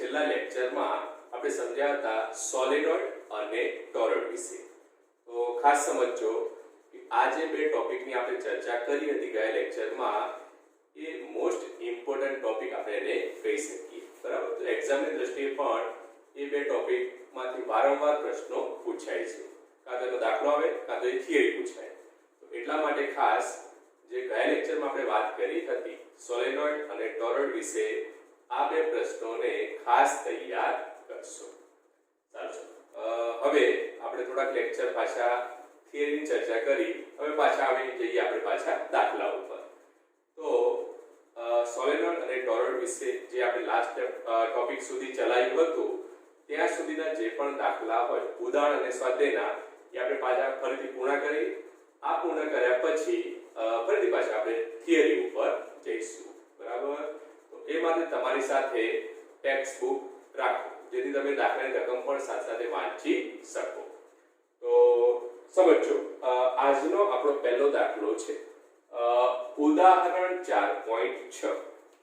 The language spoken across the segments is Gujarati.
છેલ્લા લેક્ચરમાં આપણે સમજ્યા હતા સોલેનોઇડ અને ટોરોઇડ વિશે। તો ખાસ સમજો કે આ જે બે ટોપિકની આપણે ચર્ચા કરી હતી ગયા લેક્ચરમાં એ મોસ્ટ ઇમ્પોર્ટન્ટ ટોપિક આપણે એને કહી શકીએ, બરાબર। તો એક્ઝામની દ્રષ્ટિએ પણ એ બે ટોપિકમાંથી વારંવાર પ્રશ્નો પૂછાય છે, કાં તો એનો દાખલો આવે કાં તો એ થિયરી પૂછાય। તો એટલા માટે ખાસ જે ગયા લેક્ચરમાં આપણે વાત કરી હતી સોલેનોઇડ અને ટોરોઇડ વિશે આ બે પ્રશ્નોને ખાસ તૈયાર કરશો। ચાલો હવે આપણે થોડાક લેક્ચર પાછા થિયરીની ચર્ચા કરી, હવે પાછા આવી જઈએ આપણે પાછા દાખલા ઉપર। તો સોલેનોઇડ અને ટોરોઇડ વિશે જે આપણે લાસ્ટ ટોપિક સુધી ચલાવ્યું હતું ત્યાં સુધીના જે પણ દાખલા હોય ઉદાહરણ અને સ્વાધ્યાયના એ આપણે પાછા ફરીથી પૂર્ણ કરી। આ પૂર્ણ કર્યા પછી ફરીથી પાછા આપણે થિયરી ઉપર જઈશું, બરાબર। તો એ માટે તમારી સાથે ટેક્સ્ટ બુક રાખો જેથી તમે દાખલાની રકમ પણ સાથે સાથે વાંચી શકો। તો સમજો આજનો આપણો પહેલો દાખલો છે ઉદાહરણ 4.6।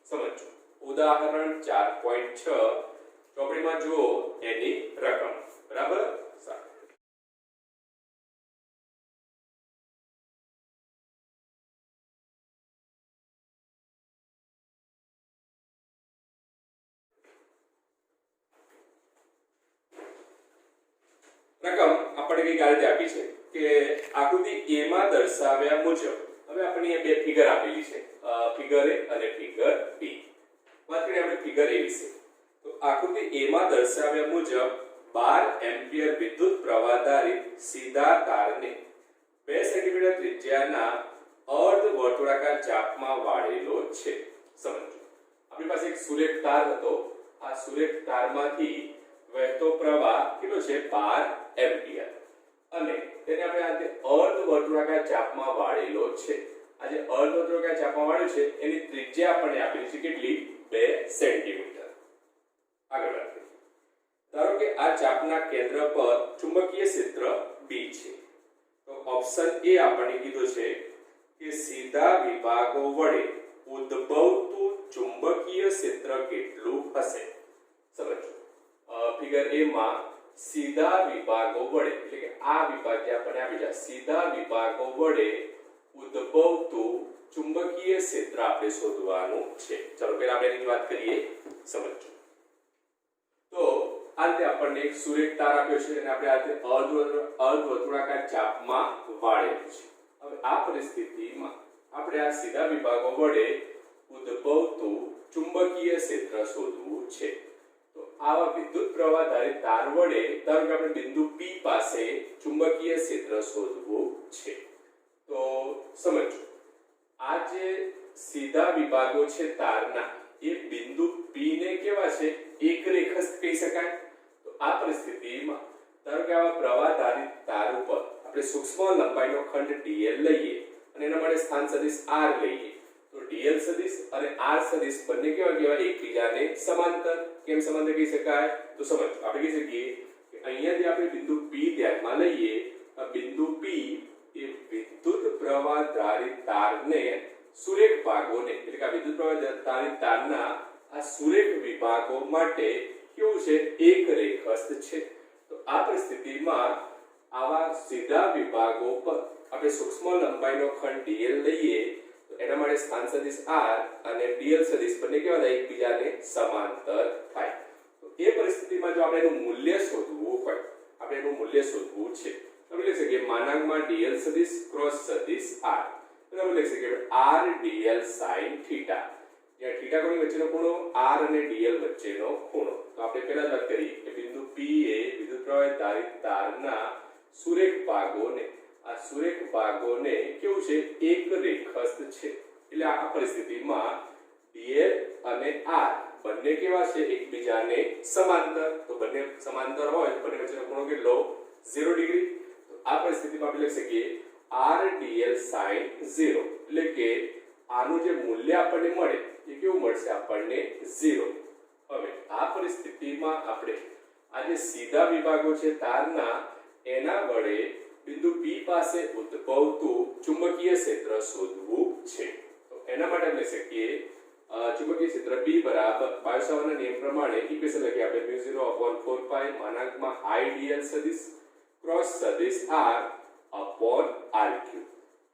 સમજો ઉદાહરણ 4.6 ચોપડીમાં જુઓ એની રકમ, બરાબર। રકમ આપણે કઈ રીતે આપી છે કે આકૃતિ A માં દર્શાવ્યા મુજબ, હવે આપણને બે ફિગર આપેલી છે, ફિગર A અને ફિગર B। વાત કરીએ આપણે ફિગર A વિશે। તો આકૃતિ A માં દર્શાવ્યા મુજબ 12 એમ્પિયર વિદ્યુત પ્રવાહ ધારિત સીધા તારને 2 સેન્ટીમીટર ત્રિજ્યાના અર્ધ વર્તુળાકાર ચાપમાં વાળેલો છે। સમજો આપણી પાસે એક સુરેખ તાર હતો, આ સુરેખ તારમાંથી વહેતો પ્રવાહ કેટલો છે 12 એમ્પિયર અને તેને આપણે આ અર્ધ વર્તુળાકાર ચાપમાં વાળેલો છે। આ જે અર્ધ વર્તુળાકાર ચાપમાં વાળ્યો છે એની ત્રિજ્યા આપણને આપેલી છે કેટલી 2 સેન્ટીમીટર। આગળ વાત કરીએ, ધારો કે આ ચાપના કેન્દ્ર પર ચુંબકીય ક્ષેત્ર B છે। તો ઓપ્શન A આપણને કીધું છે કે સીધા વિભાગો વડે ઉદ્ભવતું ચુંબકીય ક્ષેત્ર કેટલું હશે। સમજો ફિગર A માં સીધા વિભાગો વડે એટલે કે આ વિભાગ જે આપણને આપી છે સીધા વિભાગો વડે ઉદ્ભવતું ચુંબકીય ક્ષેત્ર આપણે શોધવાનું છે। ચલો પહેલા આપણે એની વાત કરીએ, સમજો। તો આ રીતે આપણને એક સુરેખ તાર આપ્યો છે અને આપણે આ રીતે અર્ધ વર્તુળાકાર ચાપમાં વાળેલું છે। હવે આ પરિસ્થિતિમાં આપણે આ સીધા વિભાગો વડે ઉદ્ભવતું ચુંબકીય ક્ષેત્ર શોધવું છે। તો આવા વિદ્યુત પ્રવાહ ધારિત તાર વડે ધારો કે આપણે બિંદુ P પાસે ચુંબકીય ક્ષેત્ર શોધવું છે। તો સમજો આ જે સીધા વિભાગો છે તારના એ બિંદુ P ને કેવા છે એક રેખસ્થ કહી શકાય। તો આ પરિસ્થિતિમાં ધારો કે આવા પ્રવાહ ધારિત તાર ઉપર આપણે સૂક્ષ્મ લંબાઈનો ખંડ dl લઈએ અને એના માટે સ્થાન સદિશ r લઈએ, તો dl સદિશ અને r સદિશ બંને કેવા કહેવાય એકબીજાને સમાંતર। કેમ સમાંતર કહી શકાય? તો સમજો આપણે કહી શકીએ કે અહીંયાથી આપણે બિંદુ P ધ્યાનમાં લઈએ, આ બિંદુ P એ વિદ્યુત પ્રવાહ ધારિત તારને સુરેખ ભાગોને એટલે કે આ વિદ્યુત પ્રવાહ ધારિત તારના આ સુરેખ વિભાગો માટે કેવું છે એક રેખસ્થ છે। તો આ પરિસ્થિતિમાં આવા સીધા વિભાગો પર આપણે સૂક્ષ્મ લંબાઈનો ખંડ dl લઈએ તો એના માટે સ્થાન સદિશ r અને dl સદિશ બંને કેવા થાય એકબીજાને સમાંતર થાય। તો એ પરિસ્થિતિમાં જો આપણે એનું મૂલ્ય શોધવું હોય, આપણે એનું મૂલ્ય શોધવું છે તો આપણે લખી શકીએ માનાંકમાં dl સદિશ ક્રોસ સદિશ r, તો આપણે લખી શકીએ r dl sin θ, જ્યાં θ કોની વચ્ચેનો ખૂણો r અને dl વચ્ચેનો ખૂણો। તો આપણે પહેલા જ વાત કરી કે બિંદુ P એ વિદ્યુત પ્રવાહ ધારિત તારના સુરેખ ભાગોને આ સુરેખ ભાગોને કેવું છે એક રેખસ્થ છે। એટલે આ પરિસ્થિતિમાં dl અને r બંને કેવા છે એકબીજાને સમાંતર। તો બંને સમાંતર હોય તો બંને વચ્ચેનો ખૂણો કેટલો 0 ડિગ્રી। તો આ પરિસ્થિતિમાં આપણે લખી શકીએ r dl sin 0 એટલે કે આનું જે મૂલ્ય આપણને મળે એ કેવું મળશે આપણને 0। હવે આ પરિસ્થિતિમાં આપણે આ જે સીધા વિભાગો છે તારના એના વડે બિંદુ P પાસે ઉદ્ભવતું ચુંબકીય ક્ષેત્ર શોધવું છે। તો એના માટે આપણે લખી શકીએ ચુંબકીય ક્ષેત્ર B બરાબર બાયોસાવર્ટના નિયમ પ્રમાણે ઇક્વેશન લખી આપણે μ0/4 પાઈ માનાંકમાં I dl સદિશ ક્રોસ સદિશ r upon rq.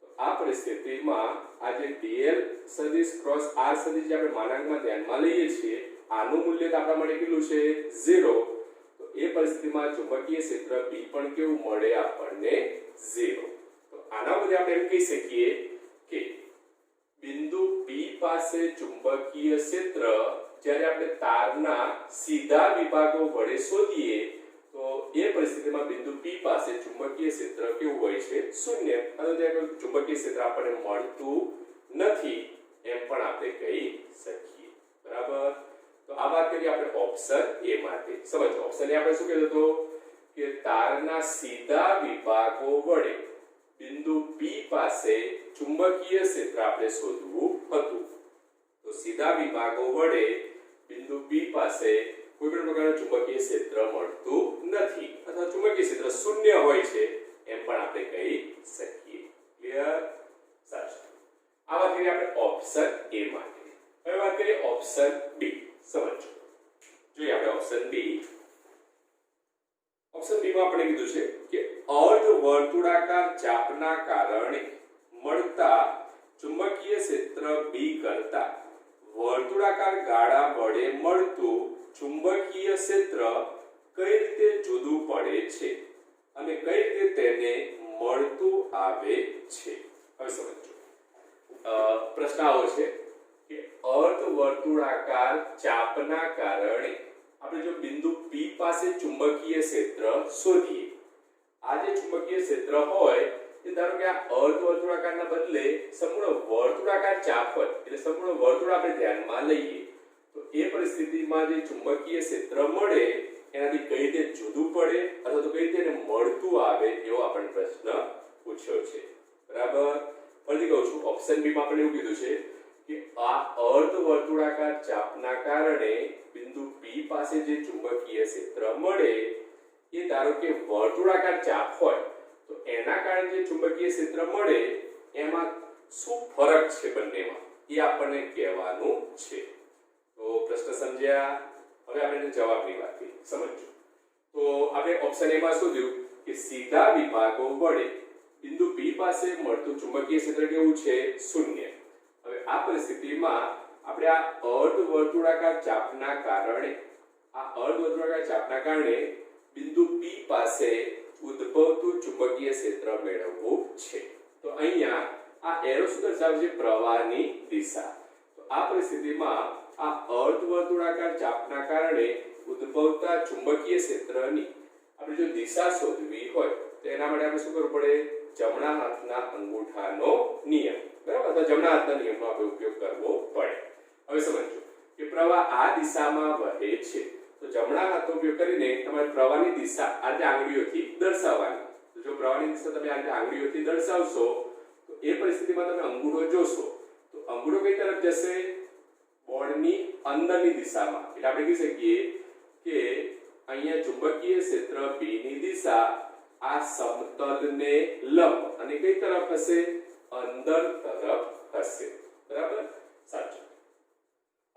તો આ પરિસ્થિતિમાં આ જે dl સદિશ ક્રોસ r સદિશ જે આપણે માનાંકમાં ધ્યાનમાં લઈએ છીએ આનું મૂલ્ય તો આપણા માટે કેટલું છે 0. તો એ પરિસ્થિતિમાં ચુંબકીય ક્ષેત્ર B પણ કેવું મળે આપણને 0. તો આના પરથી આપણે એમ કહી શકીએ કે બિંદુ P પાસે ચુંબકીય ક્ષેત્ર જ્યારે આપણે તારના સીધા વિભાગો વડે શોધીએ તો એ પરિસ્થિતિમાં બિંદુ P પાસે ચુંબકીય ક્ષેત્ર કેવું હોય છે 0. અને ત્યાં ચુંબકીય ક્ષેત્ર આપણને મળતું નથી એમ પણ આપણે કહી શકીએ. બરાબર. તો આ વાત કરીએ આપણે ઓપ્શન A માટે. સમજો ઓપ્શન A આપણે શું કહેતો હતો કે તારના સીધા વિભાગો વડે બિંદુ P પાસે ચુંબકીય ક્ષેત્ર આપણે શોધવું હતું. તો સીધા વિભાગો વડે બિંદુ P પાસે કોઈ પણ પ્રકારનું ચુંબકીય ક્ષેત્ર મળતું નથી અથવા ચુંબકીય ક્ષેત્ર શૂન્ય હોય છે એમ પણ આપણે કહી શકીએ. ક્લિયર? સાચું. આ વાત કરીએ આપણે ઓપ્શન A માટે. હવે વાત કરીએ ઓપ્શન B. સમજો. જોઈએ આપણે ઓપ્શન B. ઓપ્શન B માં આપણે કીધું છે કે અર્ધ વર્તુળાકાર ચાપના કારણે મળતા ચુંબકીય ક્ષેત્ર B કરતા વર્તુળાકાર ગાળા વડે મળતું ચુંબકીય ક્ષેત્ર કઈ રીતે જુદું પડે છે અને કઈ રીતે તેને મળતું આવે છે. હવે સમજો. પ્રશ્ન આવો છે કે અર્ધ વર્તુળાકાર ચાપના કારણે આપણે જો બિંદુ P પાસે ચુંબકીય ક્ષેત્ર શોધીએ. આ જે ચુંબકીય ક્ષેત્ર હોય એ ધારો કે આ અર્ધ વર્તુળાકારના બદલે સંપૂર્ણ વર્તુળાકાર ચાપ હોય એટલે સંપૂર્ણ વર્તુળ આપણે ધ્યાનમાં લઈએ તો એ પરિસ્થિતિમાં જે ચુંબકીય ક્ષેત્ર મળે એનાથી કઈ રીતે જુદું પડે અથવા તો કઈ રીતે એને મળતું આવે એવો આપણને પ્રશ્ન પૂછ્યો છે. બરાબર. ફરીથી કહું છું ઓપ્શન B માં આપણે એવું કીધું છે કે આ અર્ધ વર્તુળાકાર ચાપના કારણે બિંદુ P પાસે જે ચુંબકીય ક્ષેત્ર મળે એ ધારો કે વર્તુળાકાર ચાપ હોય તો એના કારણે જે ચુંબકીય ક્ષેત્ર મળે એમાં શું ફરક છે બંનેમાં એ આપણને કહેવાનું છે. તો પ્રશ્ન સમજ્યા? હવે આપણે જવાબની વાત કરીએ. સમજો. તો આપણે ઓપ્શન A માં શું થયું કે સીધા વિભાગો વડે બિંદુ P પાસે મળતું ચુંબકીય ક્ષેત્ર કેવું છે 0. હવે આ પરિસ્થિતિમાં આપણે આ અર્ધ વર્તુળાકાર ચાપના કારણે બિંદુ P પાસે ઉદ્ભવતું ચુંબકીય ક્ષેત્ર મેળવવું છે. તો અહીંયા આ એરો શું દર્શાવે છે? પ્રવાહની દિશા. તો આ પરિસ્થિતિમાં આ અર્ધ વર્તુળાકાર ચાપના કારણે ઉદ્ભવતા ચુંબકીય ક્ષેત્રની આપણે જો દિશા શોધવી હોય તો એના માટે આપણે શું કરવું પડે? જમણા હાથના અંગૂઠાનો નિયમ. બરાબર? અથવા જમણા હાથના નિયમનો આપણે ઉપયોગ કરવો પડે. હવે સમજો કે પ્રવાહ આ દિશામાં વહે છે તો જમણા હાથનો ઉપયોગ કરીને તમારે પ્રવાહની દિશા આ જે આંગળીઓથી દર્શાવવાની. તો જો પ્રવાહની દિશા તમે આ જે આંગળીઓથી દર્શાવશો તો એ પરિસ્થિતિમાં તમે અંગૂઠો જોશો તો અંગૂઠો કઈ તરફ જશે? બોર્ડની અંદરની દિશામાં. એટલે આપણે કહી શકીએ કે અહીંયા ચુંબકીય ક્ષેત્ર B ની દિશા આ સમતલને લંબ અને કઈ તરફ હશે? અંદર તરફ હશે. બરાબર? સાચું.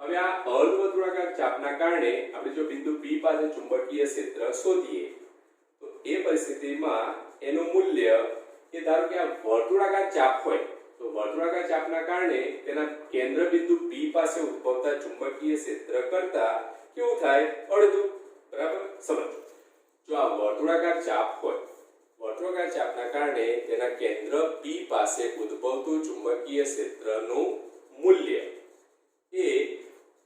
હવે આ અર્ધ વર્તુળાકાર ચાપના કારણે આપણે જો બિંદુ P પાસે ચુંબકીય ક્ષેત્ર શોધીએ તો એ પરિસ્થિતિમાં એનું મૂલ્ય એ ધારો કે આ વર્તુળાકાર ચાપ હોય તો વર્તુળાકાર ચાપના કારણે તેના કેન્દ્ર બિંદુ P પાસે ઉદ્ભવતા ચુંબકીય ક્ષેત્ર કરતા કેવું થાય? અડધું. બરાબર? સમજો. જો આ વર્તુળાકાર ચાપ હોય વર્તુળાકાર ચાપના કારણે તેના કેન્દ્ર P પાસે ઉદ્ભવતું ચુંબકીય ક્ષેત્રનું મૂલ્ય એ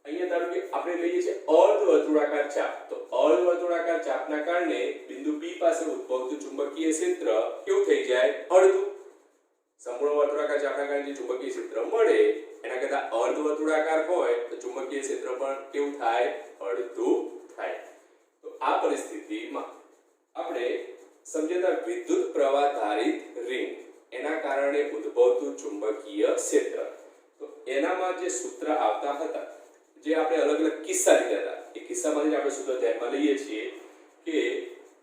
અહીંયા ધારો કે આપણે લઈએ છીએ અર્ધ વર્તુળાકાર ચાપ. તો અર્ધ વર્તુળાકાર ચાપના કારણે બિંદુ P પાસે ઉદ્ભવતું ચુંબકીય ક્ષેત્ર કેવું થઈ જાય? અડધું. સંપૂર્ણ વર્તુળાકાર ચાપના કારણે જે ચુંબકીય ક્ષેત્ર મળે એના કરતા અર્ધ વર્તુળાકાર હોય તો ચુંબકીય ક્ષેત્ર પણ કેવું થાય? અડધું થાય. તો આ પરિસ્થિતિમાં આપણે સમજ્યા વિદ્યુત પ્રવાહ ધારિત રિંગ એના કારણે ઉદ્ભવતું ચુંબકીય ક્ષેત્ર તો એનામાં જે સૂત્ર આવતા હતા જે આપણે અલગ અલગ કિસ્સા લીધા હતા એ કિસ્સામાંથી આપણે સૂત્ર ધ્યાનમાં લઈએ છીએ કે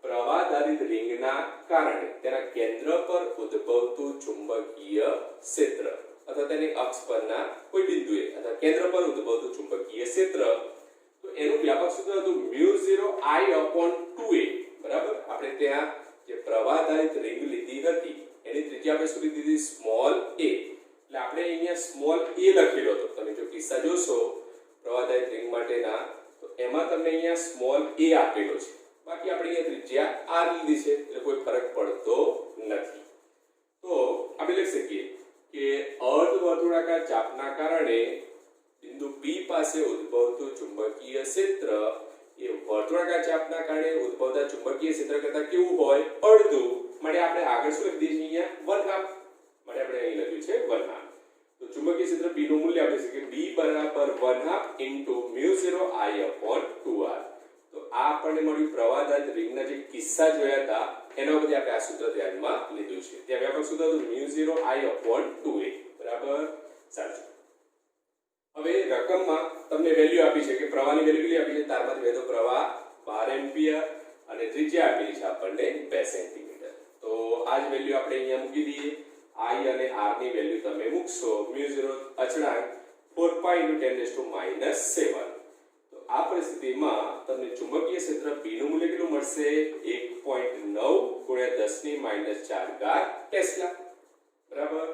પ્રવાહ ધારિત રિંગના કારણે તેના કેન્દ્ર પર ઉદ્ભવતું ચુંબકીય ક્ષેત્ર અથવા તેની અક્ષ પરના કોઈ બિંદુએ અથવા કેન્દ્ર પર ઉદ્ભવતું ચુંબકીય ક્ષેત્ર, તો એનું વ્યાપક સૂત્ર હતું μ0I/2a, બરાબર. આપણે ત્યાં જે પ્રવાહ આધારિત રિંગ લીધી હતી એની ત્રિજ્યા આપણે શું લીધી હતી? Small a. એટલે આપણે અહીંયા સ્મોલ a લખેલો હતો. તમે જો કિસ્સા જોશો પ્રવાહ આધારિત રિંગ માટેના, તો એમાં તમને અહીંયા સ્મોલ a આપેલો છે. બાકી આપણે અહીંયા ત્રિજ્યા r લીધી છે, એટલે કોઈ ફરક પડતો નથી. તો આપણે લખી શકીએ કે અર્ધવર્તુળાકાર ચાપના કારણે બિંદુ P પાસે ઉદ્ભવતું ચુંબકીય ક્ષેત્ર એ વર્તુળાકાર ચાપના કારણે ઉદ્ભવતા ચુંબકીય ક્ષેત્ર કરતાં કેવું હોય? અડધું. માટે આપણે આગળ શું લખી દઈએ છીએ? અહીંયા 1/2. માટે આપણે અહીં લખ્યું છે 1/2. તો ચુંબકીય ક્ષેત્ર P નું મૂલ્ય આપણે શકીએ B બરાબર 1/2 μ0I/2r. તો આ આપણને મળ્યું પ્રવાહ આધારિત રિંગના જે કિસ્સા જોયા હતા એના બધી આપણે આ સૂત્ર ધ્યાનમાં લીધું છે. ત્યાં વ્યાપક સૂત્ર હતું μ0I/2a, બરાબર. સાચું. હવે રકમમાં તમને વેલ્યુ આપી છે કે પ્રવાહની વેલ્યુ કેટલી આપી છે? તારમાંથી વહેતો પ્રવાહ 12 એમ્પિયર અને ત્રિજ્યા આપેલી છે આપણને 2 સેન્ટીમીટર. તો આ જ વેલ્યુ આપણે અહીંયા મૂકી દઈએ. I અને R ની વેલ્યુ તમે મૂકશો. μ0 અચળાંક 4π × 10⁻⁷. તો આ પરિસ્થિતિમાં તમને ચુંબકીય ક્ષેત્ર B નું મૂલ્ય કેટલું મળશે? 1.9 × 10⁻⁴ ટેસ્લા, બરાબર.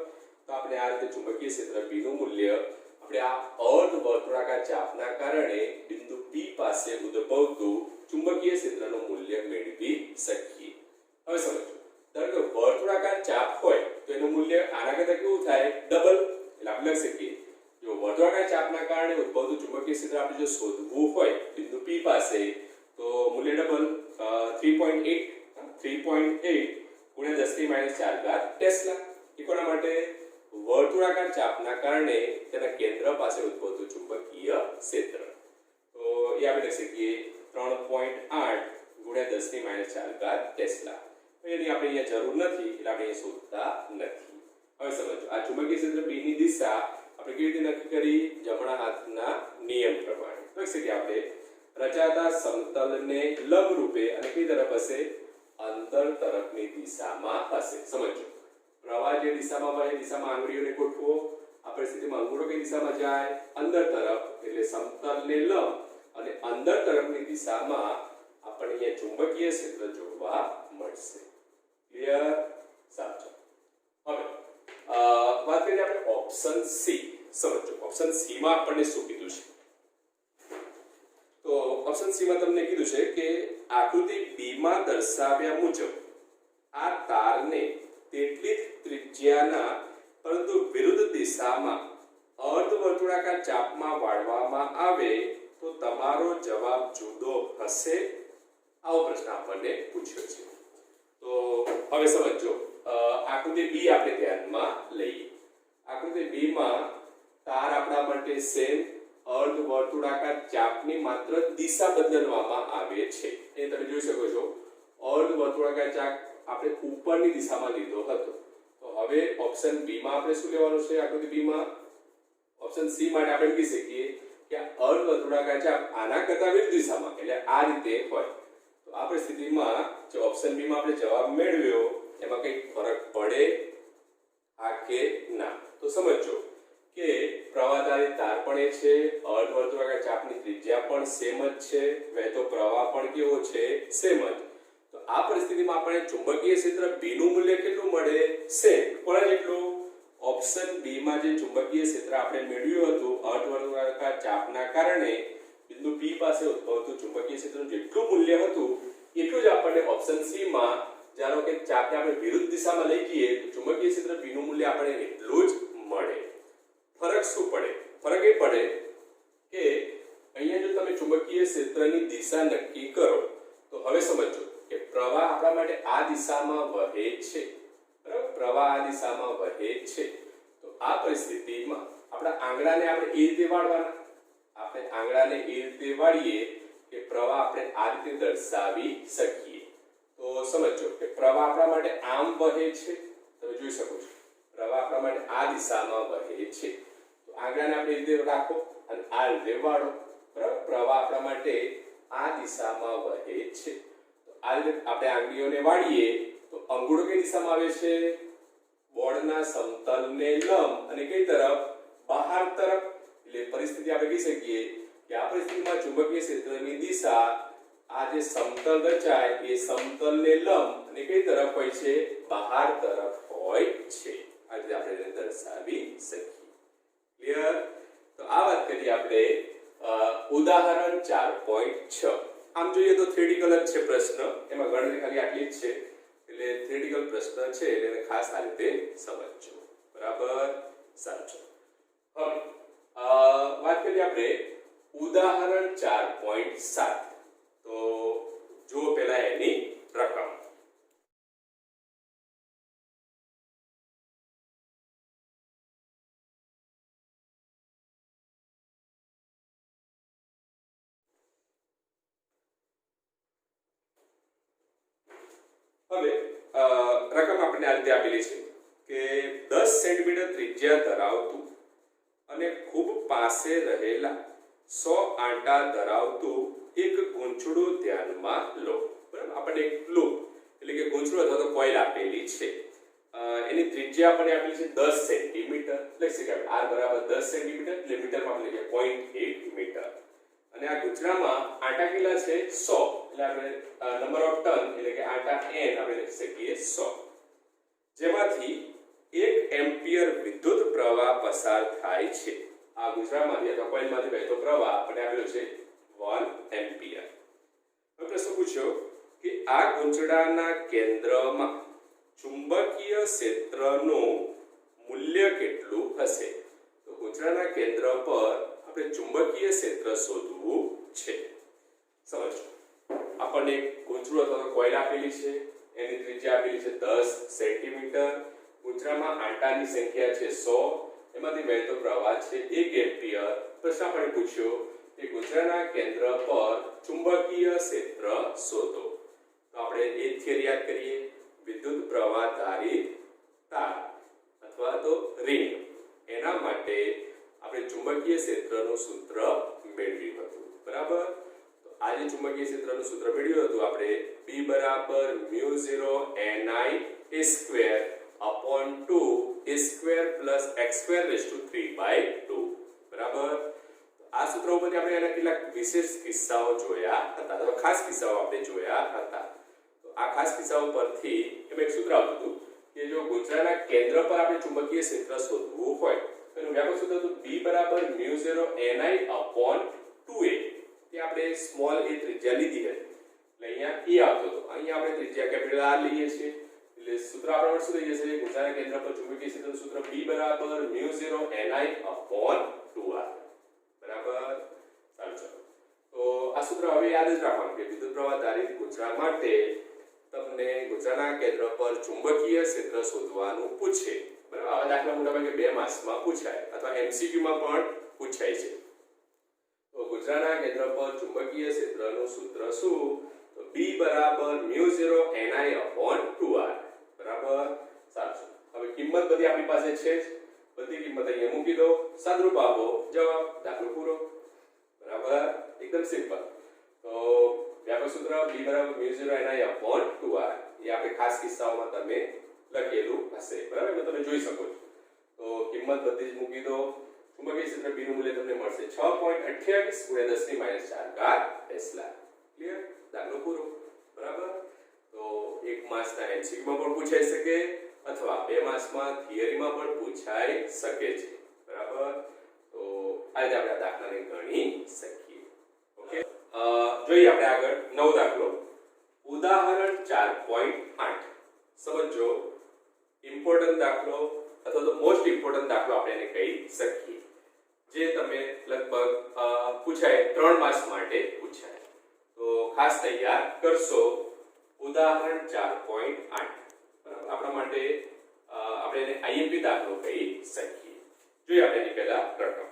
તો આપણે આ રીતે ચુંબકીય ક્ષેત્ર B નું મૂલ્ય આપણે આ અર્ધવર્તુળાકાર ચાપના કારણે બિંદુ P પાસે ઉદ્ભવતું ચુંબકીય ક્ષેત્રનું મૂલ્ય મેળવી શકીએ. હવે સમજો, ધારો કે વર્તુળાકાર ચાપ હોય તો એનું મૂલ્ય આના કરતાં કેવું થાય? ડબલ. એટલે આપણે લખી શકીએ જો વર્તુળાકાર ચાપના કારણે ઉદ્ભવતું ચુંબકીય ક્ષેત્ર આપણે જો શોધવું હોય બિંદુ P પાસે, તો મૂલ્ય ડબલ 3.8 × 10⁻⁴ ટેસ્લા. એ કોના માટે? વર્તુળાકાર ચાપના કારણે તેના કેન્દ્ર પાસે ઉદ્ભવતું ચુંબકીય ક્ષેત્ર. તો એ આપણે લખી શકીએ 3.8 × 10⁻⁴ ટેસ્લા. એની આપણે અહીંયા જરૂર નથી, એટલે આપણે એ શોધતા નથી. હવે સમજો, આ ચુંબકીય ક્ષેત્ર B ની દિશા આપણે કેવી રીતે નક્કી કરી? જમણા હાથના નિયમ પ્રમાણે. લખી શકીએ આપણે રચાતા સમતલને લંબ રૂપે અને કઈ તરફ હશે? અંતર તરફની દિશામાં હશે. સમજો, પ્રવાહ જે દિશામાં વહે દિશામાં આંગળીઓને ગોઠવો. આ પરિસ્થિતિમાં અંગૂઠો કઈ દિશામાં જાય? અંદર તરફ. એટલે સમતલને લંબ અને અંદર તરફની દિશામાં આપણને અહીંયા ચુંબકીય ક્ષેત્ર જોવા મળશે. ક્લિયર? સાચો. હવે વાત કરીએ આપણે ઓપ્શન સી. સમજો, ઓપ્શન સી માં આપણને શું કીધું છે? તો ઓપ્શન સી માં તમને કીધું છે કે આકૃતિ B માં દર્શાવ્યા મુજબ આ તારને તેટલી જ ત્રિજ્યાના પરંતુ વિરુદ્ધ દિશામાં અર્ધવર્તુળાકાર ચાપમાં વાળવામાં આવે તો તમારો જવાબ જુદો હશે? આવો પ્રશ્ન આપણને પૂછ્યો છે. તો હવે સમજો, આકૃતિ B આપણે ધ્યાનમાં લઈએ. આકૃતિ B માં તાર આપણા માટે સેમ અર્ધવર્તુળાકાર ચાપની માત્ર દિશા બદલવામાં આવે છે. એ તમે જોઈ શકો છો, અર્ધવર્તુળાકાર ચાપ આપણે ઉપરની દિશામાં લીધો હતો. તો હવે ઓપ્શન B માં આપણે શું લેવાનું છે? આકૃતિ B માં ઓપ્શન C માટે આપણે કહી શકીએ કે અર્ધવર્તુળાકાર ચાપ આના કરતાં વિરુદ્ધ દિશામાં, એટલે આ રીતે હોય. તો આ પરિસ્થિતિમાં જો ઓપ્શન B માં આપણે જવાબ મેળવ્યો એમાં કંઈ ફરક પડે આ કે ના? તો સમજો કે પ્રવાહ આધારિત તાર પણ એ છે, અર્ધવર્તુળાકાર ચાપની ત્રિજ્યા પણ સેમ જ છે, વહેતો પ્રવાહ પણ કેવો છે? સેમ જ. તો આ પરિસ્થિતિમાં આપણે ચુંબકીય ક્ષેત્ર B નું મૂલ્ય કેટલું મળે? સેમ. કોના જેટલું? ઓપ્શન B માં જે ચુંબકીય ક્ષેત્ર આપણે મેળવ્યું હતું અર્ધવર્તુળાકાર ચાપના કારણે બિંદુ P પાસે ઉદ્ભવતું ચુંબકીય ક્ષેત્રનું જેટલું મૂલ્ય હતું એટલું જ આપણને ઓપ્શન C માં, જાણો કે ચાપને આપણે વિરુદ્ધ દિશામાં લઈ જઈએ તો ચુંબકીય ક્ષેત્ર B નું મૂલ્ય આપણને એટલું જ મળે. ફરક શું પડે? ફરક એ પડે કે અહીંયા જો તમે ચુંબકીય ક્ષેત્રની દિશા નક્કી કરો તો હવે સમજો કે પ્રવાહ આપણા માટે આ દિશામાં વહે છે, બરાબર? પ્રવાહ આ દિશામાં વહે છે. તો આ પરિસ્થિતિમાં આપણા આંગળાને આપણે એ રીતે વાળવાના. આપણે આંગળાને એ રીતે વાળીએ કે પ્રવાહ આપણે આ રીતે દર્શાવી શકીએ. તો સમજો કે પ્રવાહ આપણા માટે આમ વહે છે. તમે જોઈ શકો છો, પ્રવાહ આપણા માટે આ દિશામાં વહે છે. તો આંગળાને આપણે એ રીતે રાખો અને આ રીતે વાળો, બરાબર? પ્રવાહ આપણા માટે આ દિશામાં વહે છે. તો આ રીતે આપણે આંગળીઓને વાળીએ તો અંગૂઠો કઈ દિશામાં આવે છે? બોર્ડ બળના સમતલને લંબ અને કઈ તરફ બહાર તરફ એટલે પરિસ્થિતિ આપણે કહી શકીએ કે આ પરિસ્થિતિમાં ચુંબકીય ક્ષેત્રની દિશા આ જે સમતલ રચાય એ સમતલને લંબ અને કઈ તરફ હોય છે બહાર તરફ હોય છે આ રીતે આપણે એને દર્શાવી શકીએ ક્લિયર તો આ વાત કરી આપણે ઉદાહરણ 4.6 આમ જોઈએ તો થિયરિટિકલ જ છે પ્રશ્ન એમાં ગણતરી ખાલી આટલી જ છે એટલે થિયરિટિકલ પ્રશ્ન છે એટલે એને ખાસ આ રીતે સમજજો બરાબર સાચું હવે વાત કરીએ આપણે ઉદાહરણ 4.7 તો જો પહેલા એની રકમ હવે રકમ આપણને આ રીતે આપેલી છે કે 10 સેન્ટીમીટર ત્રિજ્યા ધરાવતું અને ખૂબ પાસે રહેલા 100 આંટા ધરાવતું એક ગૂંચળું ધ્યાનમાં લો બરાબર આપણે એક લૂપ એટલે કે ગૂંચળું અથવા તો કોઇલ આપેલી છે એની ત્રિજ્યા આપણને આપેલી છે 10 સેન્ટીમીટર લખી શકાય r બરાબર 10 સેન્ટીમીટર એટલે મીટરમાં આપણે લખીએ 0.8 મીટર અને આ ગૂંચળામાં આંટા કેટલા છે 100 એટલે આપણે નંબર ઓફ ટર્ન એટલે કે આંટા n આપણે લખી શકીએ 100 જેમાંથી 1 એમ્પિયર વિદ્યુત પ્રવાહ પસાર થાય છે આ ગૂંચળામાંથી અથવા કોઇલમાંથી વહેતો પ્રવાહ આપણે આપેલો છે 1 એમ્પિયર હવે પ્રશ્ન પૂછ્યો કે આ ગૂંચળાના કેન્દ્રમાં ચુંબકીય ક્ષેત્રનું મૂલ્ય કેટલું હશે તો ગૂંચળાના કેન્દ્ર પર આપણે ચુંબકીય ક્ષેત્ર શોધવું છે સમજો આપણને ગૂંચળું અથવા કોઇલ આપેલી છે એની ત્રિજ્યા આપેલી છે 10 સેન્ટીમીટર ગૂંચળામાં આંટાની સંખ્યા છે 100 એમાંથી વહેતો પ્રવાહ છે 1 એમ્પિયર પ્રશ્ન આપણે પૂછ્યો કે ગૂંચળાના કેન્દ્ર પર ચુંબકીય ક્ષેત્ર શોધો તો આપણે એ થિયરી યાદ કરીએ વિદ્યુત પ્રવાહ ધારિત તાર અથવા તો રિંગ એના માટે આપણે ચુંબકીય ક્ષેત્રનું સૂત્ર મેળવ્યું હતું બરાબર તો આ જે ચુંબકીય ક્ષેત્રનું સૂત્ર મેળવ્યું હતું આપણે B બરાબર μ0 ni a2/2 a2 + x2 3/2 બરાબર આ સૂત્ર ઉપરથી આપણે એના કેટલાક વિશેષ કિસ્સાઓ જોયા હતા અથવા ખાસ કિસ્સાઓ આપણે જોયા હતા તો આ ખાસ કિસ્સાઓ પરથી એમાં એક સૂત્ર આવતું હતું કે જો ગૂંચળાના કેન્દ્ર પર આપણે ચુંબકીય ક્ષેત્ર શોધવું હોય તો એનું વ્યાપક સૂત્ર હતું B બરાબર μ0 ni/2a તે આપણે સ્મોલ a ત્રિજ્યા લીધી હતી એટલે અહીંયા e આવતો હતો અહીંયા આપણે ત્રિજ્યા કેપિટલ R લઈએ છીએ એટલે સૂત્ર આપણે શું થઈ જશે ગૂંચળાના કેન્દ્ર પર ચુંબકીય ક્ષેત્રનું સૂત્ર B બરાબર μ0 ni/2r બરાબર ચાલો ચલો તો આ સૂત્ર હવે યાદ જ રાખવાનું કે વિદ્યુત પ્રવાહ ધારિત ગૂંચળા માટે તમને ગૂંચળાના કેન્દ્ર પર ચુંબકીય ક્ષેત્ર શોધવાનું પૂછે બરાબર આવા દાખલા મોટાભાગે 2 માર્ક્સમાં પૂછાય અથવા MCQ માં પણ પૂછાય છે તો ગૂંચળાના કેન્દ્ર પર ચુંબકીય ક્ષેત્રનું સૂત્ર શું તો B બરાબર μ0 ni/2r બરાબર સાચું હવે કિંમત બધી આપણી પાસે છે જ બધી કિંમત અહીંયા મૂકી દો સાદરૂપ આપો જવાબ દાખલો પૂરો બરાબર એકદમ સિમ્પલ તો વ્યાપક સૂત્ર B બરાબર μ0 ni/2r એ આપણે ખાસ કિસ્સાઓમાં તમે લખેલું હશે બરાબર એટલે તમે જોઈ શકો છો તો કિંમત બધી જ મૂકી દો ચુંબકીય ક્ષેત્ર B નું મૂલ્ય તમને મળશે 6.28 × 10⁻⁴ ટેસ્લા ક્લિયર દાખલો પૂરો બરાબર તો એક માર્ક્સના MCQ માં પણ પૂછાઈ શકે અથવા 2 માર્ક્સમાં થિયરીમાં પણ પૂછાઈ શકે છે બરાબર તો આ રીતે આપણે આ દાખલાને ગણી શકીએ ઓકે જોઈએ આપણે આગળ નવો દાખલો ઉદાહરણ 4.8 સમજો ઇમ્પોર્ટન્ટ દાખલો અથવા તો મોસ્ટ ઇમ્પોર્ટન્ટ દાખલો આપણે એને કહી શકીએ જે તમે લગભગ પૂછાય 3 માર્ક્સ માટે પૂછાય તો ખાસ તૈયાર કરશો ઉદાહરણ 4.8 આપણા માટે આપણે એને IMP દાખલો કહી શકીએ જોઈએ આપણે એની પહેલા રકમ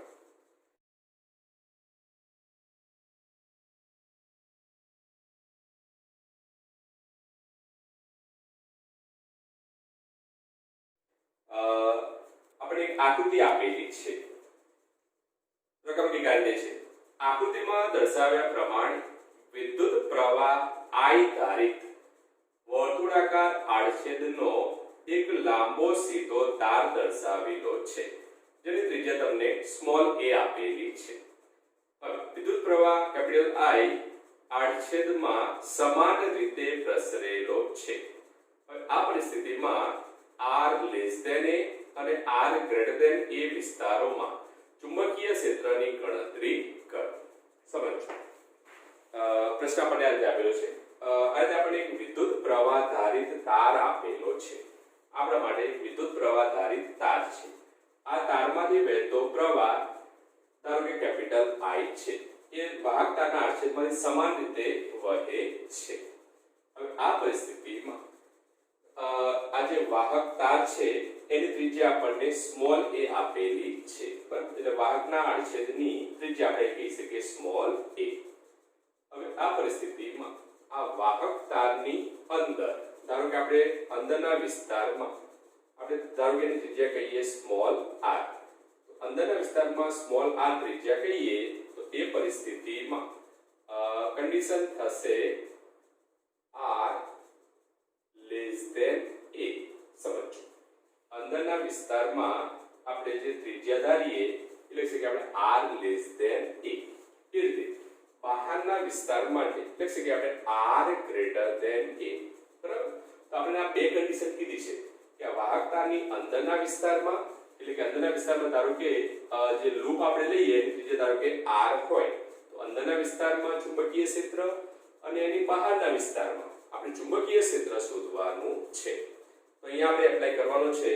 આપણે એક આકૃતિ આપેલી છે રકમ નીકાળી છે આકૃતિમાં દર્શાવ્યા પ્રમાણે વિદ્યુત પ્રવાહ I ધારિત વર્તુળાકાર આડછેદનો એક લાંબો સીધો તાર દર્શાવેલો છે જેની ત્રિજ્યા તમને સ્મોલ a આપેલી છે. હવે વિદ્યુત પ્રવાહ કેપિટલ I આડછેદમાં સમાન રીતે પ્રસરેલો છે. હવે આ પરિસ્થિતિમાં r લેસ ધેન a અને r ગ્રેટર ધેન a વિસ્તારોમાં ચુંબકીય ક્ષેત્રની ગણતરી કરો. સમજો પ્રશ્ન આપણને આ રીતે આપેલો છે. આ રીતે આપણને એક વિદ્યુત પ્રવાહ ધારિત તાર આપેલો છે. આપણા માટે એક વિદ્યુત પ્રવાહ ધારિત તાર છે. આ તારમાંથી વહેતો પ્રવાહ ધારો કે કેપિટલ I છે એ વાહક તારના આડછેદમાંથી સમાન રીતે વહે છે. હવે આ પરિસ્થિતિમાં આ જે વાહક તાર છે એની ત્રિજ્યા આપણને સ્મોલ a આપેલી છે. બરાબર, એટલે વાહકના આડછેદની ત્રિજ્યા આપણે કહી શકીએ સ્મોલ a. હવે આ પરિસ્થિતિમાં આ વાહક તારની અંદર ધારો કે આપણે અંદરના વિસ્તારમાં આપણે ધારો કે એની ત્રિજ્યા કહીએ સ્મોલ r. તો અંદરના વિસ્તારમાં સ્મોલ r ત્રિજ્યા કહીએ તો એ પરિસ્થિતિમાં કન્ડિશન થશે r લેસ ધેન a. સમજો અંદરના વિસ્તારમાં આપણે જે ત્રિજ્યા ધારીએ એટલે કે આપણે r લેસ ધેન a. એ રીતે બહારના વિસ્તાર માટે એટલે કે આપણે r ગ્રેટર ધેન a. બરાબર, તો આપણે આ બે કન્ડિશન કીધી છે કે આ વાહકતાની અંદરના વિસ્તારમાં એટલે કે અંદરના વિસ્તારમાં ધારો કે જે લૂપ આપણે લઈએ એની ત્રિજ્યા ધારો કે r હોય તો અંદરના વિસ્તારમાં ચુંબકીય ક્ષેત્ર અને એની બહારના વિસ્તારમાં આપણે ચુંબકીય ક્ષેત્ર શોધવાનું છે. તો અહીંયા આપણે એપ્લાય કરવાનો છે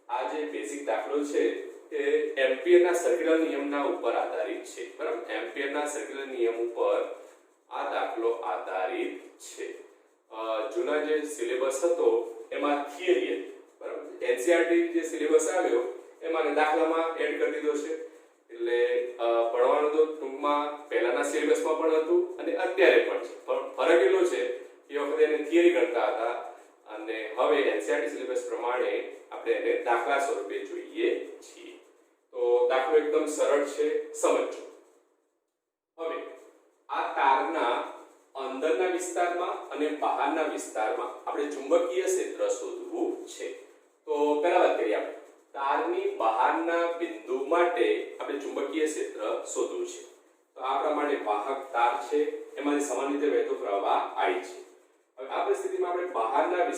આ જે બેઝિક દાખલો છે એ એમ્પિયરના સર્ક્યુલર નિયમના ઉપર આધારિત છે. બરાબર, એમ્પિયરના સર્ક્યુલર નિયમ ઉપર આ દાખલો આધારિત છે. જૂના જે સિલેબસ હતો એમાં થિયરી હતી. બરાબર, એનસીઈઆરટી જે સિલેબસ આવ્યો એમાં દાખલામાં એડ કરી દીધો છે. એટલે ભણવાનું તો ટૂંકમાં પહેલાના સિલેબસમાં પણ હતું અને અત્યારે પણ છે, પણ ફરક એટલો છે કે એ વખતે એને થિયરી કરતા હતા અને હવે એનસીઈઆરટી સિલેબસ પ્રમાણે આપણે એને દાખલા સ્વરૂપે જોઈએ છીએ. તો દાખલો એકદમ સરળ છે, સમજો. હવે આ તારના અંદરના વિસ્તારમાં અને બહારના વિસ્તારમાં આપણે ચુંબકીય ક્ષેત્ર શોધવું છે. તો પહેલા વાત કરીએ આપણે તારની બહારના બિંદુ માટે આપણે ચુંબકીય ક્ષેત્ર શોધવું છે. તો આ પ્રમાણે વાહક તાર છે એમાંથી સમાન રીતે વહેતો પ્રવાહ I છે. હવે આ પરિસ્થિતિમાં આપણે બહારના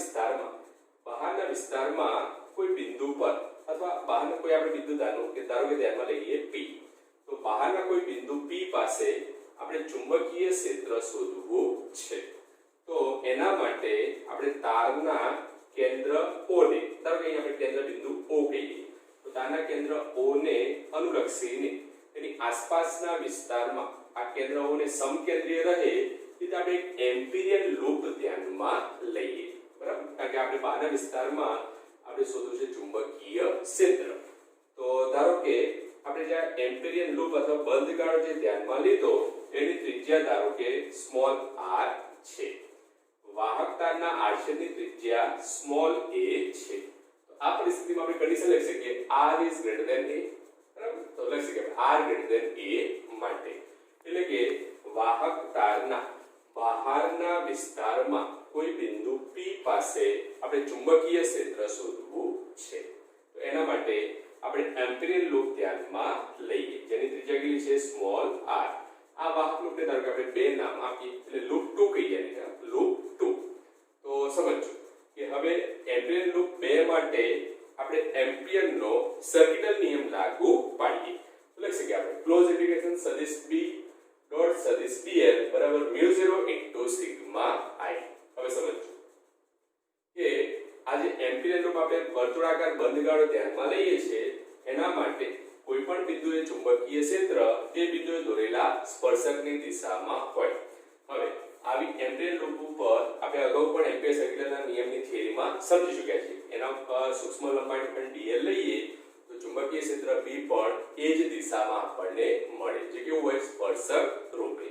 વિસ્તારમાં કોઈ બિંદુ પર અથવા બહારના કોઈ આપણે બિંદુ ધારો કે ધ્યાનમાં લઈએ P. તો બહારના કોઈ બિંદુ P પાસે આપણે ચુંબકીય ક્ષેત્ર શોધવું છે. તો એના માટે આપણે તારના કેન્દ્ર O ને ધારો કે અહીંયા આપણે કેન્દ્ર બિંદુ O કહીએ તો તારના કેન્દ્ર O ને અનુલક્ષીને એની આસપાસના વિસ્તારમાં આ કેન્દ્ર O ને સમકેન્દ્રીય રહે એટલે આપણે એક એમ્પિરિયન લૂપ ધ્યાનમાં લઈએ. બરાબર, કારણ કે આપણે બહારના વિસ્તારમાં આપણે શોધવું છે ચુંબકીય ક્ષેત્ર. તો ધારો કે આપણે જ્યાં એમ્પિરિયન લૂપ અથવા બંધ ગાળો જે ધ્યાનમાં લીધો એની ત્રિજ્યા ધારો કે સ્મોલ r છે. વાહક તારના આડછેદની ત્રિજ્યા સ્મોલ a છે. તો આ પરિસ્થિતિમાં આપણે કન્ડિશન લખી શકીએ r is greater than a. બરાબર, તો લખી શકીએ r ગ્રેટર ધેન a માટે એટલે કે વાહક તારના બહારના વિસ્તારમાં કોઈ બિંદુ P પાસે આપણે ચુંબકીય ક્ષેત્ર શોધવું છે. તો એના માટે આપણે એમ્પિરિયન લૂપ ધ્યાનમાં લઈએ જેની ત્રિજ્યા કેટલી છે સ્મોલ r. આ વાહક લૂપને ધારો કે આપણે બે નામ આપીએ એટલે લૂપ 2 કહીએ એને લૂપ 2. તો સમજો કે હવે એમ્પિરિયન લૂપ 2 માટે આપણે એમ્પિયરનો સર્કિટલ નિયમ લાગુ પાડીએ. તો લખી શકીએ આપણે ક્લોઝ ઇન્ટિગ્રેશન સદિશ B ડોટ સદિશ dl બરાબર μ0 ઇન્ટુ સિગ્મા I. હવે સમજો કે આ જે એમ્પિરિયન લૂપ આપણે વર્તુળાકાર બંધ ગાળો ધ્યાનમાં લઈએ છીએ એના માટે કોઈ પણ બિંદુએ ચુંબકીય ક્ષેત્ર તે બિંદુએ દોરેલા સ્પર્શકની દિશામાં હોય. હવે આવી એમ્પિરિયન લૂપ ઉપર આપણે અગાઉ પણ એમ્પિયર સર્ક્યુલરના નિયમની થિયરીમાં સમજી ચૂક્યા છીએ. એના ઉપર સૂક્ષ્મ લંબાઈનું પણ dl લઈએ તો ચુંબકીય ક્ષેત્ર B પણ એ જ દિશામાં આપણને મળે જે કેવું હોય સ્પર્શક રૂપે.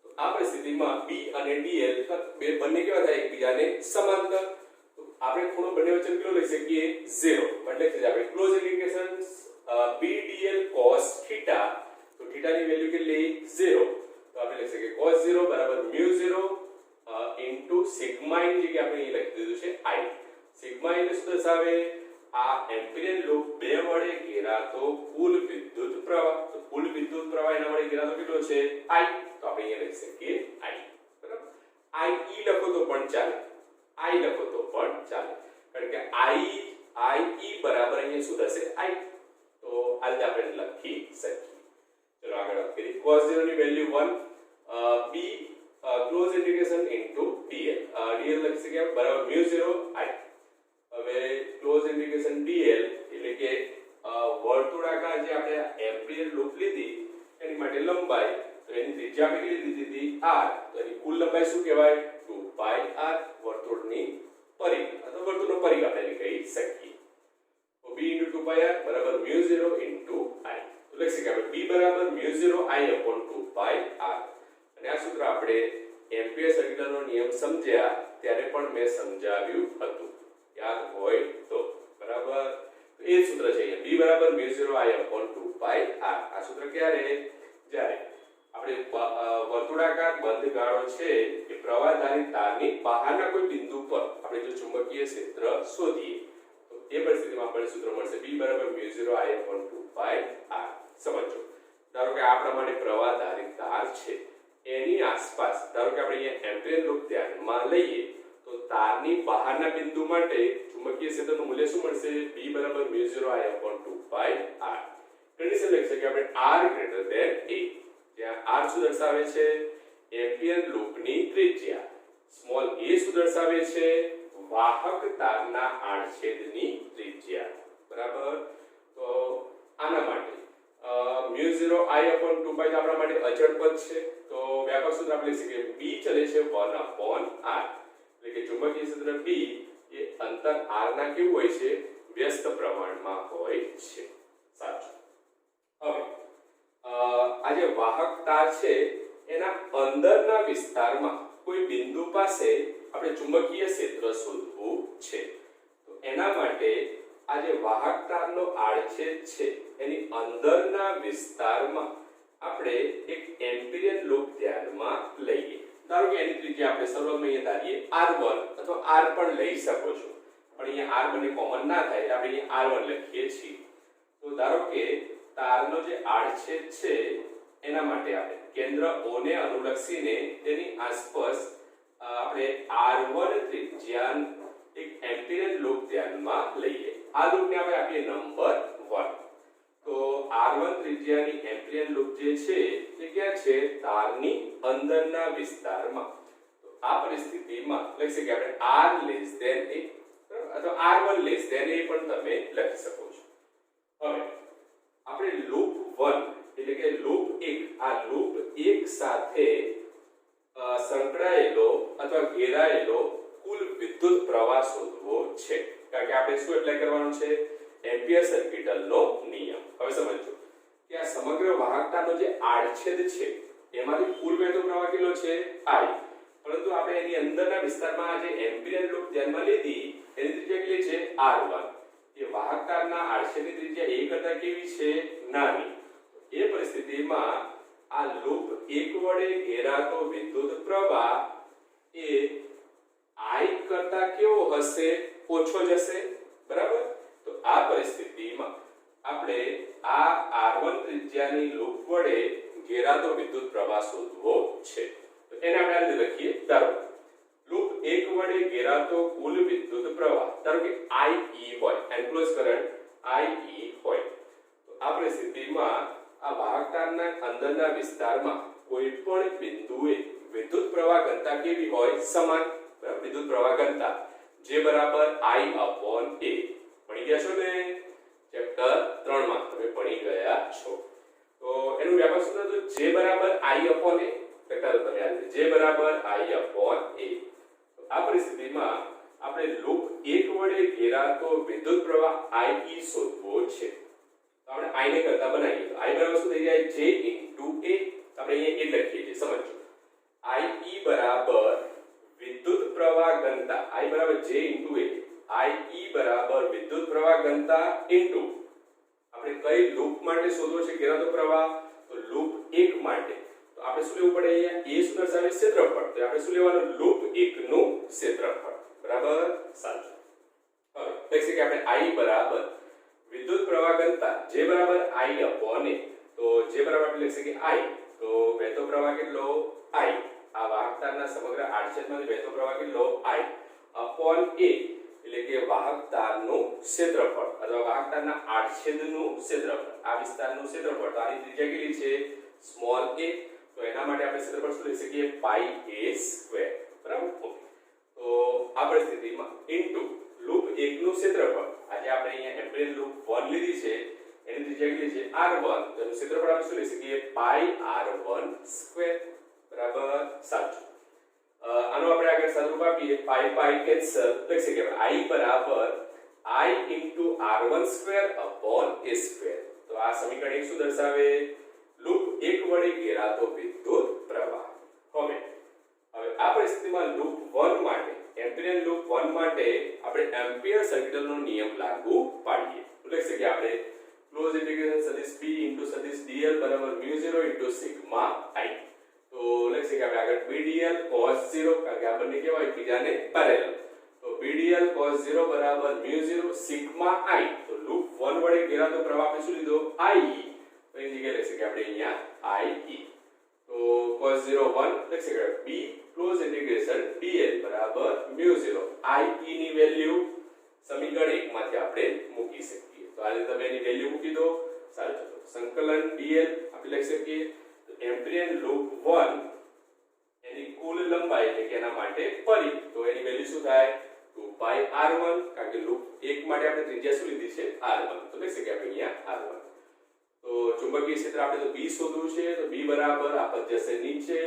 તો આ પરિસ્થિતિમાં B અને dl બે બંને કેવા થાય એકબીજાને સમાંતર. તો આપણે ખૂણો બંને વચ્ચે કેટલો લઈ શકીએ 0 એટલે કે આપણે close integration B dl cos θ. તો θ ની વેલ્યુ કેટલી 0. તો આપણે લખી શકીએ cos 0 બરાબર μ0 ઇન્ટુ સિગ્મા ની જગ્યાએ આપણે અહીં લખી દીધું છે I. સિગ્મા એ શું દર્શાવે આ એમ્પિરિયન લૂપ 2 વડે ઘેરાતો કુલ વિદ્યુત પ્રવાહ તો કુલ વિદ્યુત પ્રવાહ એના વડે ઘેરાતો કેટલો છે I તો આપણે અહીંયા લખી શકીએ I બરાબર I લખો તો પણ ચાલે I લખો તો પણ ચાલે કારણ કે I બરાબર અહીંયા શું થશે I તો આ રીતે આપણે લખી શકીએ ચલો આગળ વાત કરીએ cos 0 ની value 1 b close integration into dl dl લખી શકીએ બરાબર μ0 I હવે ક્લોઝ ઇન્ટિગ્રેશન dl એટલે કે વર્તુળાકાર જે આપણે એમ્પિયર લૂપ લીધી એની માટે લંબાઈ તો એની ત્રિજ્યા આપણે કેટલી લીધી હતી r તો એની કુલ લંબાઈ શું કહેવાય 2πr વર્તુળની પરિઘ અથવા વર્તુળનો પરિઘ આપણે કહી શકીએ તો b 2πr બરાબર μ0 I તો લખી શકીએ આપણે b બરાબર μ0 I 2πr અને આ સૂત્ર આપણે એમ્પિયર સર્ક્યુલરનો નિયમ સમજ્યા ત્યારે પણ મેં સમજાવ્યું હતું યાદ હોય તો બરાબર તો એ સૂત્ર છે અહીંયા b બરાબર μ0 I 2πr આ સૂત્ર ક્યારે જ્યારે આપણે વર્તુળાકાર બંધ ગાળો છે કે પ્રવાહધારી તારની બહારના કોઈ બિંદુ પર આપણે જો ચુંબકીય ક્ષેત્ર શોધીએ તો એ પરિસ્થિતિમાં આપણને સૂત્ર મળશે b બરાબર μ0 I 2πr સમજો ધારો કે આ પ્રમાણે પ્રવાહધારી તાર છે એની આસપાસ ધારો કે આપણે અહીંયા એમ્પિયર લૂપ ધ્યાનમાં લઈએ તો તારની બહારના બિંદુ માટે ચુંબકીય ક્ષેત્રનું મૂલ્ય શું મળશે b બરાબર μ0 I 2πr કન્ડિશન લખી શકીએ આપણે r a જ્યાં r શું દર્શાવે છે એમ્પિયર લૂપની ત્રિજ્યા સ્મોલ a શું દર્શાવે છે વાહક તારના આડછેદની ત્રિજ્યા બરાબર તો આના માટે μ0 I 2π આપણા માટે અચળ પદ છે તો વ્યાપક સૂત્ર આપણે લખી શકીએ b ચલે છે 1/r એટલે કે ચુંબકીય ક્ષેત્ર b એ અંતર r ના કેવું હોય છે વ્યસ્ત પ્રમાણમાં હોય છે સાચું હવે આ જે વાહક તાર છે એના અંદરના વિસ્તારમાં કોઈ બિંદુ પાસે આપણે ચુંબકીય ક્ષેત્ર શોધવું છે તો એના માટે આ જે વાહક તારનો આડછેદ છે એની અંદરના વિસ્તારમાં આપણે એક એમ્પિરિયન લૂપ ધ્યાનમાં લઈએ ધારો કે એની ત્રિજ્યા આપણે શરૂઆતમાં અહીંયા ધારીએ r1 અથવા r પણ લઈ શકો છો પણ અહીંયા r બંને કોમન ના થાય એટલે આપણે અહીંયા r1 લખીએ છીએ તો ધારો કે તારનો જે આડછેદ છે એના માટે આપણે કેન્દ્ર O ને અનુલક્ષીને તેની આસપાસ આપણે r1 ત્રિજ્યા એક એમ્પિરિયન લૂપ ધ્યાનમાં લઈએ આ લૂપને આપણે આપીએ નંબર 1 તો r1 ત્રિજ્યાની એમ્પિરિયન લૂપ જે છે એ ક્યાં છે તારની અંદરના વિસ્તારમાં તો આ પરિસ્થિતિમાં લખી શકીએ આપણે r a અથવા r1 a પણ તમે લખી શકો છો હવે આપણે લૂપ 1 એટલે કે લૂપ 1 આ લૂપ 1 સાથે સંકળાયેલો અથવા ઘેરાયેલો કુલ વિદ્યુત પ્રવાહ શોધવો છે કારણ કે આપણે શું એપ્લાય કરવાનું છે એમ્પિયર સર્કિટલનો નિયમ હવે સમજો કે આ સમગ્ર વાહકતાનો જે આડછેદ છે એમાંથી કુલ વહેતો પ્રવાહ કેટલો છે I પરંતુ આપણે એની અંદરના વિસ્તારમાં જે એમ્પિરિયન લૂપ ધ્યાનમાં લીધી એની ત્રિજ્યા કેટલી છે r1 એ વાહકતાના આડછેદની ત્રિજ્યા a કરતા કેવી છે નાની એ પરિસ્થિતિમાં આ લૂપ 1 વડે ઘેરાતો વિદ્યુત પ્રવાહ એ I કરતા કેવો હશે ઓછો જશે બરાબર તો આ પરિસ્થિતિમાં આપણે આ r1 ત્રિજ્યાની લૂપ વડે ઘેરાતો વિદ્યુત પ્રવાહ શોધવો છે તો એને આપણે આ રીતે લખીએ ધારો લૂપ 1 વડે ઘેરાતો કુલ વિદ્યુત પ્રવાહ ધારો કે IE હોય એન્ક્લોઝ કરંટ IE હોય તો આ પરિસ્થિતિમાં આ વાહકતાના અંદરના વિસ્તારમાં કોઈ પણ બિંદુએ વિદ્યુત પ્રવાહ ઘનતા કેવી હોય સમાન વિદ્યુત પ્રવાહ ઘનતા J બરાબર I/A ભણી ગયા છો ને ચેપ્ટર 3 માં તમે ભણી ગયા છો તો એનું વ્યાપક સૂત્ર તો J બરાબર I/A લખતા તો તમે યાદ J બરાબર I/A તો આ પરિસ્થિતિમાં આપણે લૂપ 1 વડે ઘેરાતો વિદ્યુત પ્રવાહ IE શોધવો છે તો આપણે I ને કરતા બનાવીએ તો I બરાબર શું થઈ જાય J * A આપણે અહીંયા એ લખીએ છીએ સમજો IE બરાબર વિદ્યુત પ્રવાહ ઘનતા I બરાબર J * A IE બરાબર વિદ્યુત પ્રવાહ ઘનતા ઇન્ટુ આપણે કઈ લૂપ માટે શોધવો છે ઘેરાતો પ્રવાહ તો લૂપ 1 માટે તો આપણે શું લેવું પડે અહીંયા A શું દર્શાવે ક્ષેત્રફળ તો આપણે શું લેવાનું લૂપ 1 નું ક્ષેત્રફળ બરાબર સાચું લખી શકીએ આપણે I બરાબર વિદ્યુત પ્રવાહ ઘનતા J બરાબર I upon A. તો J બરાબર આપણે લખી શકીએ I, તો વહેતો પ્રવાહ કેટલો I, આ વાહકતારના સમગ્ર આડછેદમાંથી વહેતો પ્રવાહ કેટલો I upon A, એટલે કે વાહકતાનું ક્ષેત્રફળ અથવા વાહકતાના આડછેદનું ક્ષેત્રફળ, આ વિસ્તારનું ક્ષેત્રફળ. તો આની ત્રિજ્યા કેટલી છે સ્મોલ a, તો એના માટે આપણે ક્ષેત્રફળ શું લઈ શકીએ પાઈ a સ્ક્વેર, બરાબર. તો આ પરિસ્થિતિમાં ઇન્ટુ લૂપ 1 નું ક્ષેત્રફળ, આજે આપણે અહીંયા એમ્પિયર લૂપ 1 લીધી છે એની ત્રિજ્યા કેટલી છે r1, તો એનું ક્ષેત્રફળ આપણે શું લઈ શકીએ પાઈ r1 સ્ક્વેર, બરાબર. સાચું. આનો આપણે આગળ સ્વરૂપ આપીએ પાઈ પાઈ કેન્સલ, લખી શકીએ I બરાબર I into r1 square upon a square. તો આ સમીકરણ એક શું દર્શાવે લૂપ 1 વડે ઘેરાતો વિદ્યુત પ્રવાહ. હવે આ પરિસ્થિતિમાં લૂપ 1 માટે એમ્પિયર લૂપ 1 માટે આપણે એમ્પિયર સર્કિટનો નિયમ લાગુ પાડીએ. તો લખી શકીએ આપણે ક્લોઝ ઇન્ટિગ્રેશન સદિશ b into સદિશ dl બરાબર μ0 into સિગ્મા I. તો લખી શકીએ આપણે આગળ bdl cos 0, કારણ કે આ બંને કેવા એકબીજાને પેરેલલ, તો bdl cos 0 બરાબર μ0 સિગ્મા I. તો લૂપ 1 વડે ઘેરાતો પ્રવાહ આપણે શું લીધો I, તો એની જગ્યાએ લખી શકીએ આપણે અહીંયા I. તો cos 0 1 લખી શકીએ b ક્લોઝ ઇન્ટિગ્રેશન dl બરાબર μ0 I ની વેલ્યુ સમીકરણ 1 માંથી આપણે મૂકી શકીએ. તો આ રીતે તમે એની વેલ્યુ મૂકી દો. સારું, ચલો સંકલન dl આપણે લખી શકીએ તો એમ્પિયર લૂપ 1 એની કુલ લંબાઈ એટલે કે એના માટે પરિઘ, તો એની વેલ્યુ શું થાય 2 પાઈ r1, કારણ કે લૂપ 1 માટે આપણે ત્રિજ્યા શું લીધી છે r1, તો લખી શકીએ આપણે અહીંયા r1. તો ચુંબકીય ક્ષેત્ર આપણે તો b શોધવું છે, તો b બરાબર આ પદ જશે નીચે,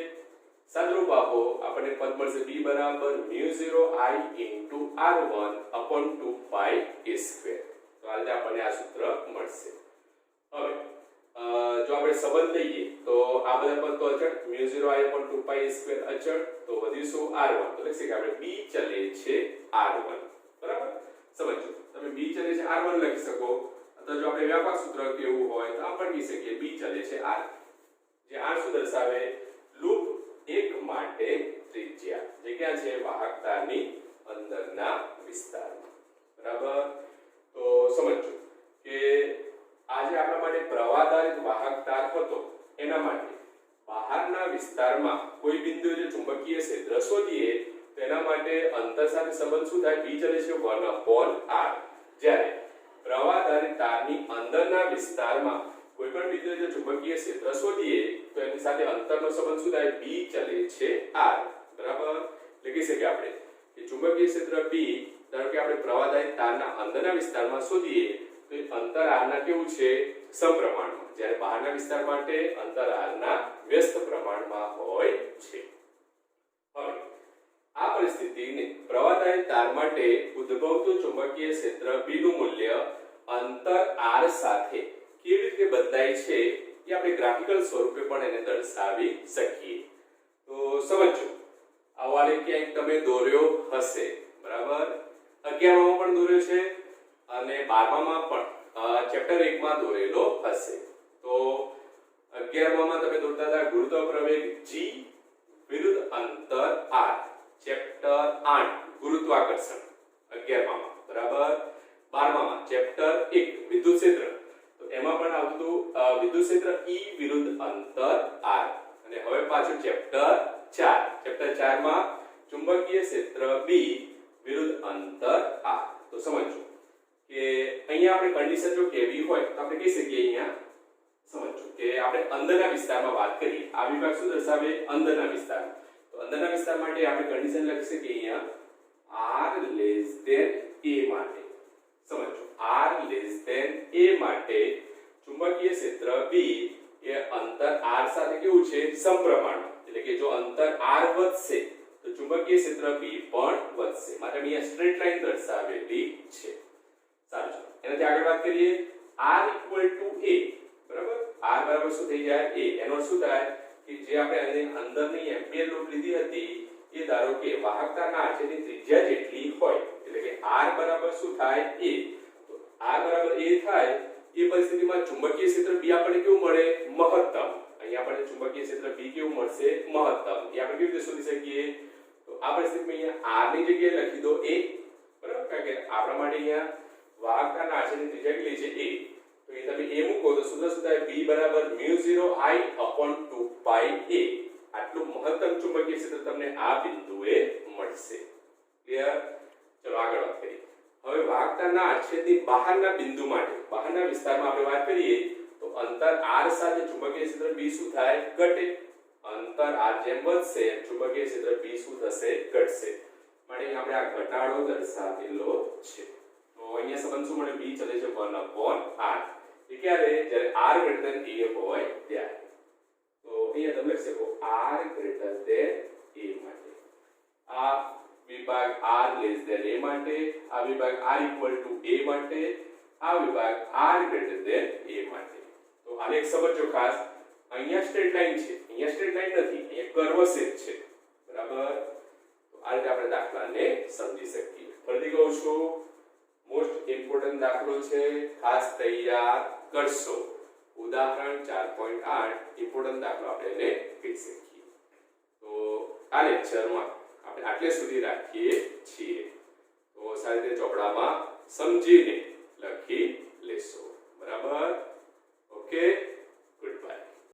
સાદરૂપ આપો આપણને પદ મળશે b બરાબર μ0 I into r1 upon 2 pi a square. તો આ રીતે આપણને આ સૂત્ર મળશે. હવે જો આપણે સંબંધ લઈએ તો આ બધા પદ તો અચળ, μ0 I upon 2 pi a square અચળ, તો વધીશું r1, તો લખી શકીએ આપણે b ચલે છે r1, બરાબર. સમજો તમે b ચલે છે r1 લખી શકો, અથવા જો આપણે વ્યાપક સૂત્ર કેવું હોય તો આપણે કહી શકીએ b ચલે છે r, જે r શું દર્શાવે લૂપ 1 માટે ત્રિજ્યા, જે ક્યાં છે વાહકતાની અંદરના વિસ્તારમાં, બરાબર. તો સમજો કે આજે આપણા માટે પ્રવાહધારિત વાહકતાર હતો, એના માટે બહારના વિસ્તારમાં કોઈ બિંદુએ જે ચુંબકીય ક્ષેત્ર શોધીએ તો એના માટે અંતર સાથે સંબંધ શું થાય b ચલે છે 1 upon r. જ્યારે પ્રવાહધારિત તારની અંદરના વિસ્તારમાં કોઈ પણ બિંદુએ જે ચુંબકીય ક્ષેત્ર શોધીએ તો એની સાથે અંતરનો સંબંધ શું થાય b ચલે છે r, બરાબર. લખી શકીએ આપણે કે ચુંબકીય ક્ષેત્ર b ધારો કે આપણે પ્રવાહધારિત તારના અંદરના વિસ્તારમાં શોધીએ તો અંતર r ના કેવું છે સમપ્રમાણમાં, જ્યારે બહારના વિસ્તાર માટે અંતર r ના વ્યસ્ત પ્રમાણમાં હોય છે. હવે આ પરિસ્થિતિને પ્રવાહધારિત તાર માટે ઉદ્ભવતું ચુંબકીય ક્ષેત્ર b નું મૂલ્ય અંતર r સાથે કેવી રીતે બદલાય છે એ આપણે ગ્રાફિકલ સ્વરૂપે પણ એને દર્શાવી શકીએ. તો સમજો આ વાલે ક્યાંક તમે દોર્યો હશે, બરાબર. 11માં પણ દોર્યો છે અને 12માં પણ ચેપ્ટર 1 માં દોરેલો હશે. તો 11માં તમે દોરતા હતા ગુરુત્વ પ્રવેગ g વિરુદ્ધ અંતર r, ચેપ્ટર 8 ગુરુત્વાકર્ષણ 11માં, બરાબર. 12માં ચેપ્ટર 1 વિદ્યુત ક્ષેત્ર, તો એમાં પણ આવતું વિદ્યુત ક્ષેત્ર E વિરુદ્ધ અંતર r, અને હવે પાછું ચેપ્ટર 4 માં ચુંબકીય ક્ષેત્ર B વિરુદ્ધ અંતર r. તો સમજો કે અહીંયા આપણે કન્ડિશન જો કેવી હોય તો આપણે કહી શકીએ અહીંયા સમજો કે આપણે અંદરના વિસ્તારમાં વાત કરીએ, આ વિભાગ શું દર્શાવે અંદરના વિસ્તાર, તો અંદરના વિસ્તાર માટે આપણે કન્ડિશન લખી શકીએ અહીંયા r less than a માટે. સમજો r less than a માટે ચુંબકીય ક્ષેત્ર B એ અંતર r સાથે કેવું છે સમપ્રમાણમાં, એટલે કે જો અંતર r વધશે તો ચુંબકીય ક્ષેત્ર B પણ વધશે, માટે અહીંયા સ્ટ્રેટ લાઈન દર્શાવેલી છે. સારું, એનાથી આગળ વાત કરીએ r equal to a, બરાબર. r બરાબર શું થઈ જાય a, એનો શું થાય કે જે આપણે અંદરની એમ્પિયર લૂપ લીધી હતી એ ધારો કે વાહકતાના આડછેદની ત્રિજ્યા જેટલી હોય, એટલે કે r બરાબર શું થાય a, તો r બરાબર a થાય એ પરિસ્થિતિમાં ચુંબકીય ક્ષેત્ર B આપણને કેવું મળે મહત્તમ. અહીંયા આપણને ચુંબકીય ક્ષેત્ર B કેવું મળશે મહત્તમ, એ આપણે કેવી રીતે શોધી શકીએ, તો આ પરિસ્થિતિમાં અહીંયા r ની જગ્યાએ લખી દો a, બરાબર, કારણ કે આપણા માટે અહીંયા વાહકતાના આશયની ત્રિજ્યા કેટલી છે a, તો એ તમે a મૂકો તો સૂત્ર શું થાય? b બરાબર μ0I/2πa. આટલું મહત્તમ ચુંબકીય ક્ષેત્ર તમને આ બિંદુએ મળશે. ક્લિયર? ચલો આગળ વાત કરીએ. હવે વાહકતાના આછેદની બહારના બિંદુ માટે, બહારના વિસ્તારમાં આપણે વાત કરીએ તો અંતર r સાથે ચુંબકીય ક્ષેત્ર b શું થાય? ઘટે. અંતર r જેમ વધશે ચુંબકીય ક્ષેત્ર b શું થશે? ઘટશે. માટે આપણે આ ઘટાડો દર્શાવેલો છે. તો અહીંયા સંબંધ શું મળે? b ચલે છે 1/r. એ ક્યારે? જ્યારે r a હોય ત્યારે. તો અહીંયા તમે લખી શકો r a માટે. આ વિભાગ r less than a માટે, આ વિભાગ r equal to a માટે, આ વિભાગ r greater than a માટે. તો આને એક સમજો ખાસ. અહીંયા સ્ટ્રેટ લાઈન છે, અહીંયા સ્ટ્રેટ લાઈન નથી, અહીંયા કર્વ શેપ છે. બરાબર? તો આ રીતે આપણે દાખલાને સમજી શકીએ. ફરીથી કહું છું, મોસ્ટ ઇમ્પોર્ટન્ટ દાખલો છે, ખાસ તૈયાર કરશો. ઉદાહરણ 4.8 ઇમ્પોર્ટન્ટ દાખલો આપણે એને કહી શકીએ. તો આ લેક્ચરમાં આપણે આટલે સુધી રાખીએ છીએ. તો સારી રીતે ચોપડામાં સમજીને લખી લેશો. બરાબર? ઓકે.